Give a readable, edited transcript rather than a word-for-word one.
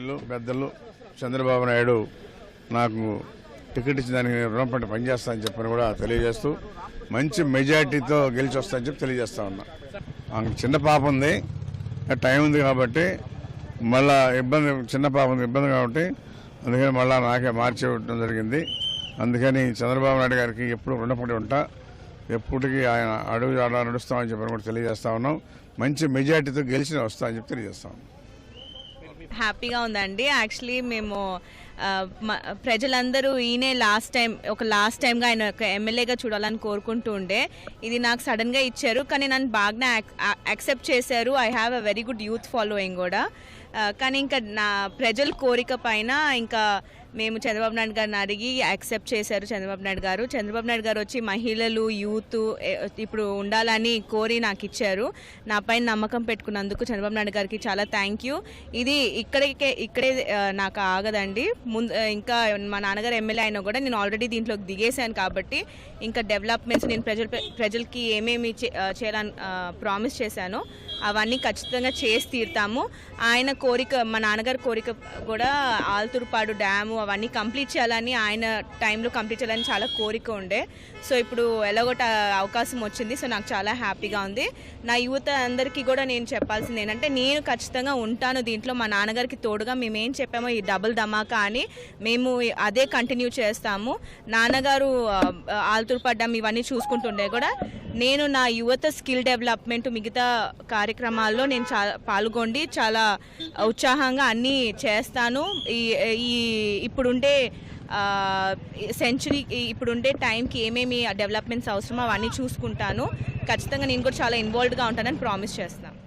మిత్రులు పెద్దలు చంద్రబాబు నాయుడు నాకు టికెట్ ఇచ్చిన దానికి రుణపడి పనిచేస్తానని చెప్పని కూడా తెలియజేస్తూ మంచి మెజార్టీతో గెలిచి వస్తానని చెప్పి తెలియజేస్తా ఉన్నా. చిన్న పాప ఉంది, టైం ఉంది కాబట్టి మళ్ళా చిన్న పాప ఉంది ఇబ్బంది కాబట్టి అందుకని మళ్ళీ నాకే మార్చి ఇవ్వడం జరిగింది. అందుకని చంద్రబాబు నాయుడు గారికి ఎప్పుడు రుణపడి ఉంటా, ఎప్పటికీ ఆయన అడుగు నడుస్తామని చెప్పని కూడా తెలియజేస్తా ఉన్నాం. మంచి మెజార్టీతో గెలిచి వస్తామని చెప్పి తెలియజేస్తాం. హ్యాపీగా ఉందండి. యాక్చువల్లీ మేము ప్రజలందరూ ఈయనే లాస్ట్ టైంగా ఆయన ఒక ఎమ్మెల్యేగా చూడాలని కోరుకుంటూ ఉండే, ఇది నాకు సడన్గా ఇచ్చారు. కానీ నన్ను బాగానే యాక్సెప్ట్ చేశారు. I have a very good youth following కూడా. కానీ ఇంకా నా ప్రజల కోరిక పైన ఇంకా మేము చంద్రబాబు నాయుడు గారిని అడిగి యాక్సెప్ట్ చేశారు. చంద్రబాబు నాయుడు గారు వచ్చి మహిళలు యూత్ ఇప్పుడు ఉండాలని కోరి నాకు ఇచ్చారు. నా పైన నమ్మకం పెట్టుకున్నందుకు చంద్రబాబు నాయుడు గారికి చాలా థ్యాంక్ యూ. ఇది ఇక్కడే నాకు ఆగదండి. ఇంకా మా నాన్నగారు ఎమ్మెల్యే అయినా కూడా నేను ఆల్రెడీ దీంట్లోకి దిగేశాను కాబట్టి ఇంకా డెవలప్మెంట్స్ నేను ప్రజలకి ఏమేమి చేయాలని ప్రామిస్ చేశానో అవన్నీ ఖచ్చితంగా చేసి తీరుతాము. ఆయన కోరిక, మా నాన్నగారి కోరిక కూడా ఆల్తూరుపాడు డ్యాము అవన్నీ కంప్లీట్ చేయాలని, ఆయన టైంలో కంప్లీట్ చేయాలని చాలా కోరిక ఉండే. సో ఇప్పుడు ఎలాగోట అవకాశం వచ్చింది. సో నాకు చాలా హ్యాపీగా ఉంది. నా యువత అందరికీ కూడా నేను చెప్పాల్సింది ఏంటంటే, నేను ఖచ్చితంగా ఉంటాను దీంట్లో. మా నాన్నగారికి తోడుగా మేమేం చెప్పామో ఈ డబుల్ ధమాకా అని మేము అదే కంటిన్యూ చేస్తాము. నాన్నగారు ఆల్తూరుపాడు డ్యామ్ ఇవన్నీ చూసుకుంటుండే కూడా నేను నా యువత స్కిల్ డెవలప్మెంట్ మిగతా కార్యక్రమాల్లో నేను పాల్గొండి చాలా ఉత్సాహంగా అన్నీ చేస్తాను. ఇప్పుడుండే ఇప్పుడుండే టైంకి ఏమేమి డెవలప్మెంట్స్ అవసరమో అవన్నీ చూసుకుంటాను. ఖచ్చితంగా నేను కూడా చాలా ఇన్వాల్వ్డ్గా ఉంటానని ప్రామిస్ చేస్తాను.